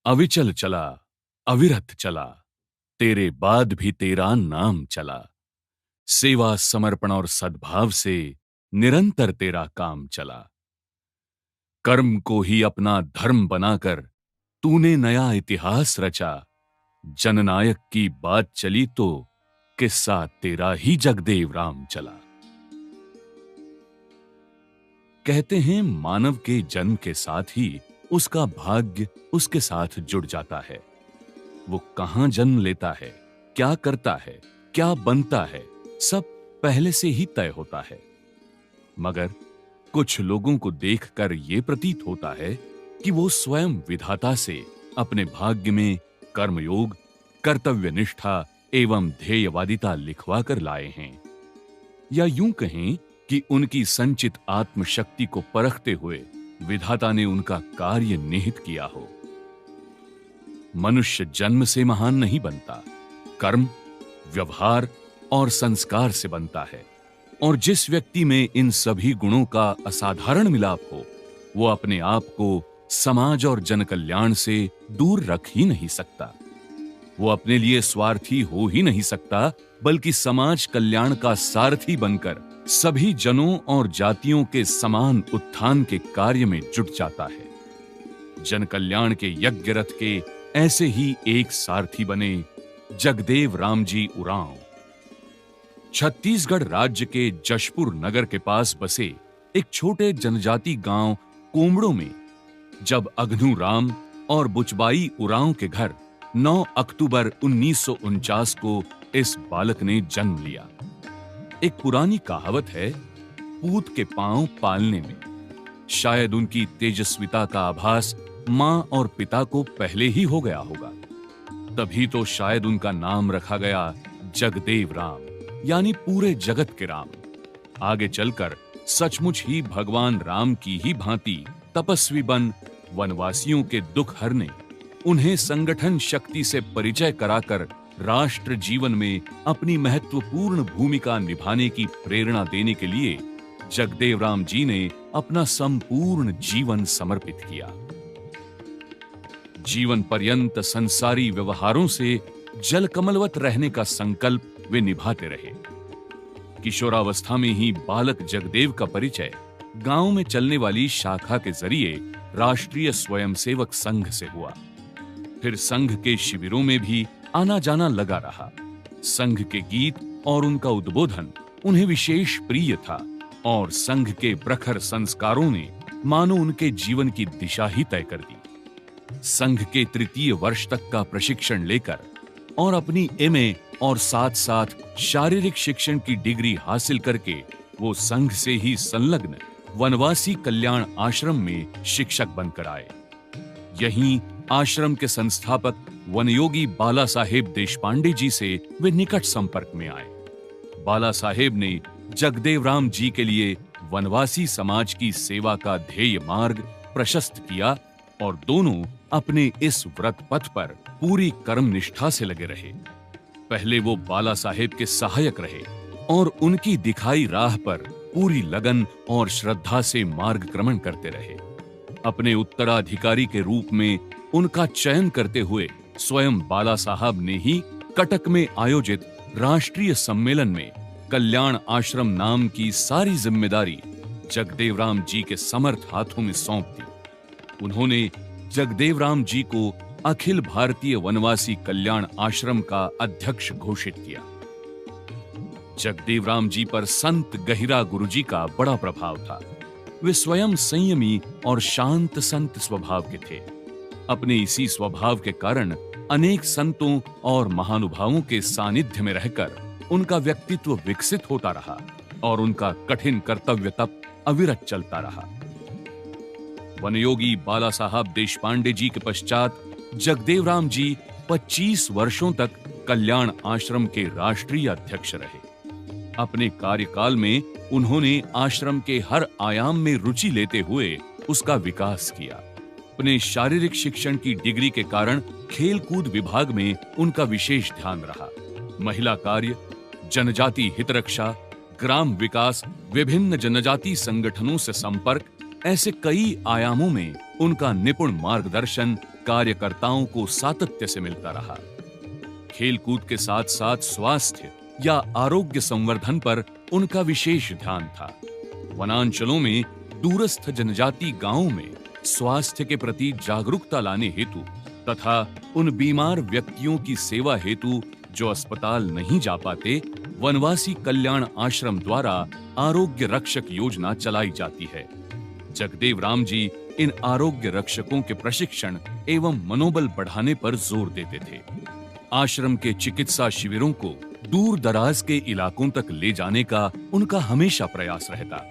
अविचल चला, अविरत चला, तेरे बाद भी तेरा नाम चला। सेवा, समर्पण और सद्भाव से निरंतर तेरा काम चला। कर्म को ही अपना धर्म बनाकर तूने नया इतिहास रचा। जननायक की बात चली तो किस्सा तेरा ही जगदेव राम चला। कहते हैं मानव के जन्म के साथ ही उसका भाग्य उसके साथ जुड़ जाता है। वो कहां जन्म लेता है, क्या करता है, क्या बनता है, सब पहले से ही तय होता है। मगर कुछ लोगों को देखकर यह प्रतीत होता है कि वो स्वयं विधाता से अपने भाग्य में कर्मयोग, कर्तव्य निष्ठा एवं ध्येयवादिता लिखवा कर लाए हैं, या यूं कहें कि उनकी संचित आत्मशक्ति को परखते हुए विधाता ने उनका कार्य निहित किया हो। मनुष्य जन्म से महान नहीं बनता, कर्म, व्यवहार और संस्कार से बनता है। और जिस व्यक्ति में इन सभी गुणों का असाधारण मिलाप हो, वो अपने आप को समाज और जन कल्याण से दूर रख ही नहीं सकता। वो अपने लिए स्वार्थी हो ही नहीं सकता, बल्कि समाज कल्याण का सारथी बनकर सभी जनों और जातियों के समान उत्थान के कार्य में जुट जाता है। जन कल्याण के यज्ञ रथ के ऐसे ही एक सारथी बने जगदेव राम जी उरांव। छत्तीसगढ़ राज्य के जशपुर नगर के पास बसे एक छोटे जनजाति गांव कोमड़ो में जब अघनु राम और बुचबाई उरांव के घर 9 अक्टूबर 1949 को इस बालक ने जन्म लिया। एक पुरानी कहावत है, पूत के पांव पालने में। शायद उनकी तेजस्विता का आभास मां और पिता को पहले ही हो गया होगा, तभी तो शायद उनका नाम रखा गया जगदेव राम, यानी पूरे जगत के राम। आगे चलकर सचमुच ही भगवान राम की ही भांति तपस्वी बन वनवासियों के दुख हरने, उन्हें संगठन शक्ति से परिचय कराकर राष्ट्र जीवन में अपनी महत्वपूर्ण भूमिका निभाने की प्रेरणा देने के लिए जगदेव राम जी ने अपना संपूर्ण जीवन समर्पित किया। जीवन पर्यंत संसारी व्यवहारों से जलकमलवत रहने का संकल्प वे निभाते रहे। किशोरावस्था में ही बालक जगदेव का परिचय गांव में चलने वाली शाखा के जरिए राष्ट्रीय स्वयंसेवक संघ से हुआ। फिर संघ के शिविरों में भी आना जाना लगा रहा। संघ के गीत और उनका उद्बोधन उन्हें विशेष प्रिय था और संघ के प्रखर संस्कारों ने मानो उनके जीवन की दिशा ही तय कर दी। संघ के तृतीय वर्ष तक का प्रशिक्षण लेकर और अपनी एमए और साथ साथ शारीरिक शिक्षण की डिग्री हासिल करके वो संघ से ही संलग्न वनवासी कल्याण आश्रम में शिक्षक बनकर आए। यहीं आश्रम के संस्थापक वनयोगी बाला साहेब देशपांडे जी से वे निकट संपर्क में आए। बाला साहेब ने जगदेव राम जी के लिए वनवासी समाज की सेवा का ध्येय मार्ग प्रशस्त किया और दोनों अपने इस व्रत पथ पर पूरी कर्म निष्ठा से लगे रहे। पहले वो बाला साहेब के सहायक रहे और उनकी दिखाई राह पर पूरी लगन और श्रद्धा से मार्गक्रमण करते रहे। अपने उत्तराधिकारी के रूप में उनका चयन करते हुए स्वयं बाला साहब ने ही कटक में आयोजित राष्ट्रीय सम्मेलन में कल्याण आश्रम नाम की सारी जिम्मेदारी जगदेव राम जी के समर्थ हाथों में सौंप दी। उन्होंने जगदेव राम जी को अखिल भारतीय वनवासी कल्याण आश्रम का अध्यक्ष घोषित किया। जगदेव राम जी पर संत गहिरा गुरुजी का बड़ा प्रभाव था। वे स्वयं संयमी और शांत संत स्वभाव के थे। अपने इसी स्वभाव के कारण अनेक संतों और महानुभावों के सानिध्य में रहकर उनका व्यक्तित्व विकसित होता रहा और उनका कठिन कर्तव्य तप अविरत चलता रहा। वनयोगी बाला साहब देशपांडे जी के पश्चात जगदेव राम जी 25 वर्षों तक कल्याण आश्रम के राष्ट्रीय अध्यक्ष रहे। अपने कार्यकाल में उन्होंने आश्रम के हर आयाम में रुचि लेते हुए उसका विकास किया। अपने शारीरिक शिक्षण की डिग्री के कारण खेलकूद विभाग में उनका विशेष ध्यान रहा। महिला कार्य, जनजाति हित रक्षा, ग्राम विकास, विभिन्न जनजाति संगठनों से संपर्क, ऐसे कई आयामों में उनका निपुण मार्गदर्शन कार्यकर्ताओं को सातत्य से मिलता रहा। खेलकूद के साथ साथ स्वास्थ्य या आरोग्य संवर्धन पर उनका विशेष ध्यान था। वनांचलों में दूरस्थ जनजाति गांवों में स्वास्थ्य के प्रति जागरूकता लाने हेतु तथा उन बीमार व्यक्तियों की सेवा हेतु जो अस्पताल नहीं जा पाते, वनवासी कल्याण आश्रम द्वारा आरोग्य रक्षक योजना चलाई जाती है। जगदेव राम जी इन आरोग्य रक्षकों के प्रशिक्षण एवं मनोबल बढ़ाने पर जोर देते थे। आश्रम के चिकित्सा शिविरों को दूर दराज के इलाकों तक ले जाने का उनका हमेशा प्रयास रहता।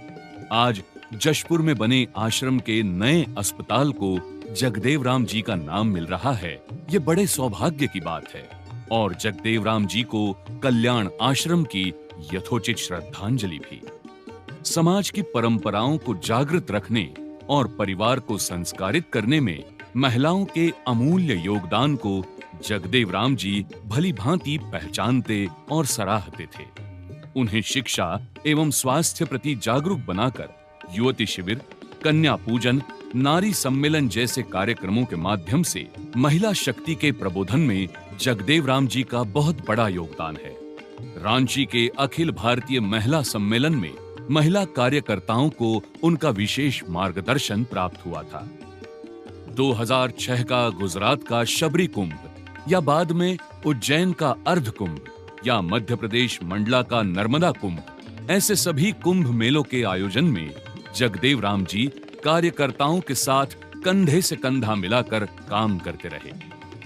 आज जशपुर में बने आश्रम के नए अस्पताल को जगदेव राम जी का नाम मिल रहा है, ये बड़े सौभाग्य की बात है और जगदेव राम जी को कल्याण आश्रम की यथोचित श्रद्धांजलि भी। समाज की परंपराओं को जागृत रखने और परिवार को संस्कारित करने में महिलाओं के अमूल्य योगदान को जगदेव राम जी भली भांति पहचानते और सराहते थे। उन्हें शिक्षा एवं स्वास्थ्य प्रति जागरूक बनाकर युवती शिविर, कन्या पूजन, नारी सम्मेलन जैसे कार्यक्रमों के माध्यम से महिला शक्ति के प्रबोधन में जगदेव राम जी का बहुत बड़ा योगदान है। रांची के अखिल भारतीय महिला सम्मेलन में महिला कार्यकर्ताओं को उनका विशेष मार्गदर्शन प्राप्त हुआ था। 2006 का गुजरात का शबरी कुंभ या बाद में उज्जैन का अर्ध कुंभ या मध्य प्रदेश मंडला का नर्मदा कुंभ, ऐसे सभी कुंभ मेलों के आयोजन में जगदेव राम जी कार्यकर्ताओं के साथ कंधे से कंधा मिलाकर काम करते रहे।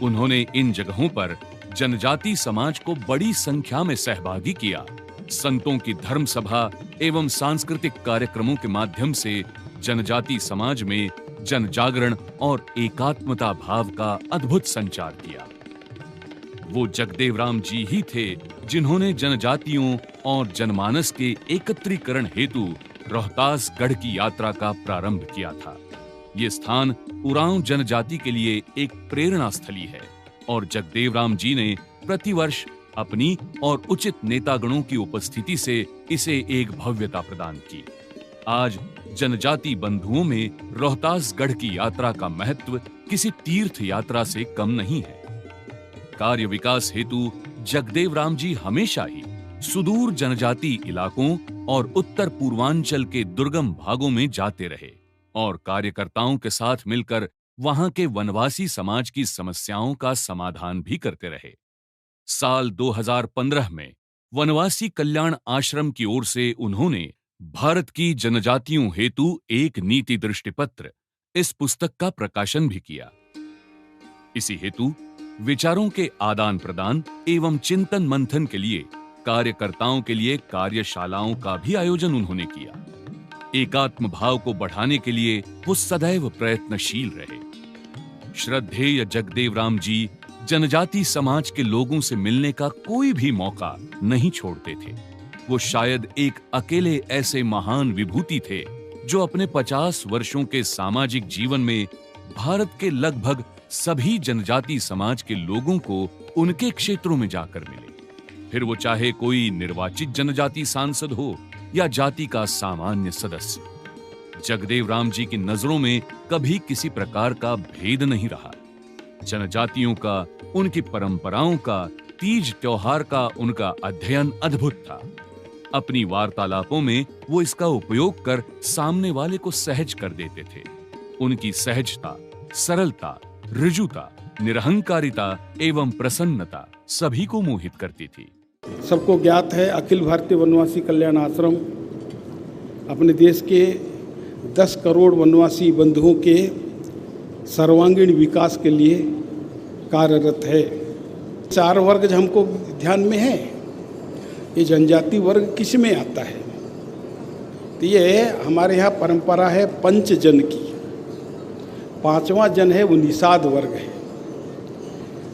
उन्होंने इन जगहों पर जनजाति समाज को बड़ी संख्या में सहभागी किया। संतों की धर्म सभा एवं सांस्कृतिक कार्यक्रमों के माध्यम से जनजाति समाज में जन जागरण और एकात्मता भाव का अद्भुत संचार किया। वो जगदेव राम जी ही थे जिन्होंने जनजातियों और जनमानस के एकत्रीकरण हेतु रोहतास गढ़ की यात्रा का प्रारंभ किया था। ये स्थान उरांव जनजाति के लिए एक प्रेरणा स्थली है और जगदेव राम जी ने प्रतिवर्ष अपनी और उचित नेतागणों की उपस्थिति से इसे एक भव्यता प्रदान की। आज जनजाति बंधुओं में रोहतास गढ़ की यात्रा का महत्व किसी तीर्थ यात्रा से कम नहीं है। कार्य विकास हेतु जगदेव राम जी हमेशा ही सुदूर जनजाति इलाकों और उत्तर पूर्वांचल के दुर्गम भागों में जाते रहे और कार्यकर्ताओं के साथ मिलकर वहां के वनवासी समाज की समस्याओं का समाधान भी करते रहे। साल 2015 में वनवासी कल्याण आश्रम की ओर से उन्होंने भारत की जनजातियों हेतु एक नीति दृष्टिपत्र, इस पुस्तक का प्रकाशन भी किया। इसी हेतु विचारों के आदान प्रदान एवं चिंतन मंथन के लिए कार्यकर्ताओं के लिए कार्यशालाओं का भी आयोजन उन्होंने किया। एकात्म भाव को बढ़ाने के लिए वो सदैव प्रयत्नशील रहे। श्रद्धेय जगदेव राम जी जनजाति समाज के लोगों से मिलने का कोई भी मौका नहीं छोड़ते थे। वो शायद एक अकेले ऐसे महान विभूति थे जो अपने 50 वर्षों के सामाजिक जीवन में भारत के लगभग सभी जनजाति समाज के लोगों को उनके क्षेत्रों में जाकर मिले, फिर वो चाहे कोई निर्वाचित जनजाति सांसद हो या जाति का सामान्य सदस्य। जगदेव राम जी की नजरों में कभी किसी प्रकार का भेद नहीं रहा। जनजातियों का, उनकी परंपराओं का, तीज त्योहार का उनका अध्ययन अद्भुत था। अपनी वार्तालापों में वो इसका उपयोग कर सामने वाले को सहज कर देते थे। उनकी सहजता, सरलता, ऋजुता, निरहंकारिता एवं प्रसन्नता सभी को मोहित करती थी। सबको ज्ञात है अखिल भारतीय वनवासी कल्याण आश्रम अपने देश के 10 करोड़ वनवासी बंधुओं के सर्वांगीण विकास के लिए कार्यरत है। 4 वर्ग हमको ध्यान में है। ये जनजाति वर्ग किस में आता है? तो ये हमारे यहाँ परंपरा है पंच जन की। 5वां जन है वो निषाद वर्ग है।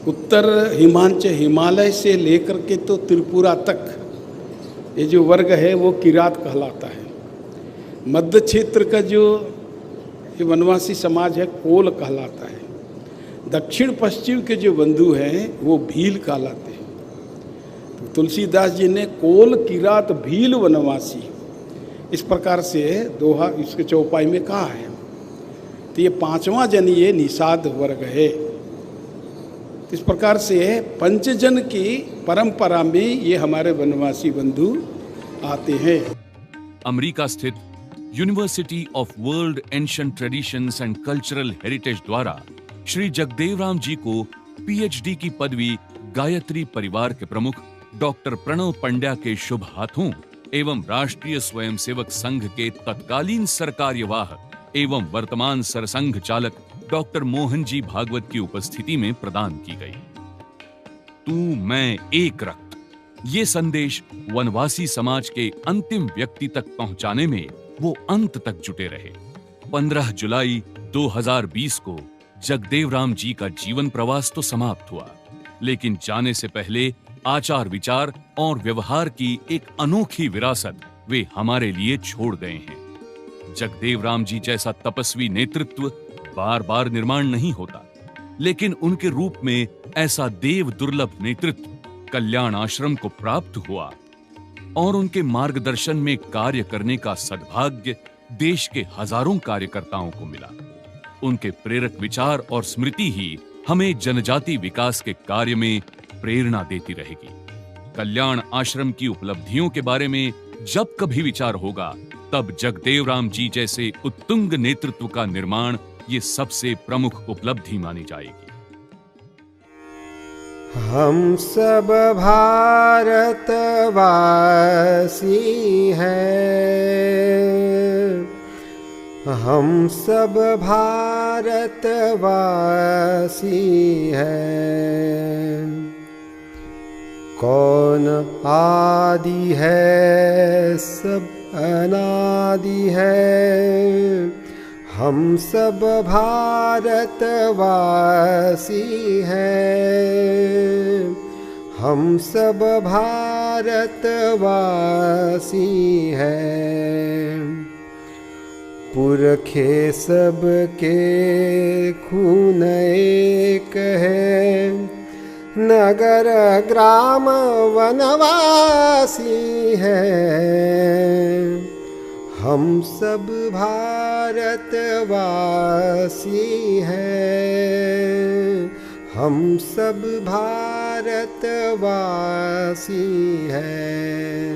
उत्तर हिमालय से लेकर के तो त्रिपुरा तक ये जो वर्ग है वो किरात कहलाता है। मध्य क्षेत्र का जो ये वनवासी समाज है कोल कहलाता है। दक्षिण पश्चिम के जो बंधु हैं वो भील कहलाते हैं। तो तुलसीदास जी ने कोल किरात भील वनवासी इस प्रकार से दोहा इसके चौपाई में कहा है। तो ये 5वां जन ये निषाद वर्ग है। इस प्रकार से पंचजन की परंपरा में ये हमारे वनवासी बंधु आते हैं। अमेरिका स्थित university of world ancient traditions and cultural heritage द्वारा श्री जगदेवराम जी को पीएचडी की पदवी गायत्री परिवार के प्रमुख डॉक्टर प्रणव पंड्या के शुभ हाथों एवं राष्ट्रीय स्वयंसेवक संघ के तत्कालीन सरकार्यवाह एवं वर्तमान सरसंघ चालक डॉक्टर मोहन जी भागवत की उपस्थिति में प्रदान की गई। तू मैं एक रक्त, ये संदेश वनवासी समाज के अंतिम व्यक्ति तक पहुंचाने में वो अंत तक जुटे रहे। 15 जुलाई 2020 को जगदेवराम जी का जीवन प्रवास तो समाप्त हुआ, लेकिन जाने से पहले आचार विचार और व्यवहार की एक अनोखी विरासत वे हमारे लिए छोड़ गए हैं। जगदेवराम जी जैसा तपस्वी नेतृत्व बार बार निर्माण नहीं होता, लेकिन उनके रूप में ऐसा देव दुर्लभ नेतृत्व कल्याण आश्रम को प्राप्त हुआ और उनके मार्गदर्शन में कार्य करने का सद्भाग्य देश के हजारों कार्यकर्ताओं को मिला। उनके प्रेरक विचार और स्मृति ही हमें जनजाति विकास के कार्य में प्रेरणा देती रहेगी। कल्याण आश्रम की उपलब्धियों के बारे में जब कभी विचार होगा, तब जगदेवराम जी जैसे उत्तुंग नेतृत्व का निर्माण ये सबसे प्रमुख उपलब्धि मानी जाएगी। हम सब भारतवासी हैं, हम सब भारतवासी हैं। कौन आदि है सब अनादि है, हम सब भारतवासी हैं, हम सब भारतवासी हैं। पुरखे सब के खून एक है, नगर ग्राम वनवासी हैं। हम सब भारतवासी हैं, हम सब भारतवासी हैं।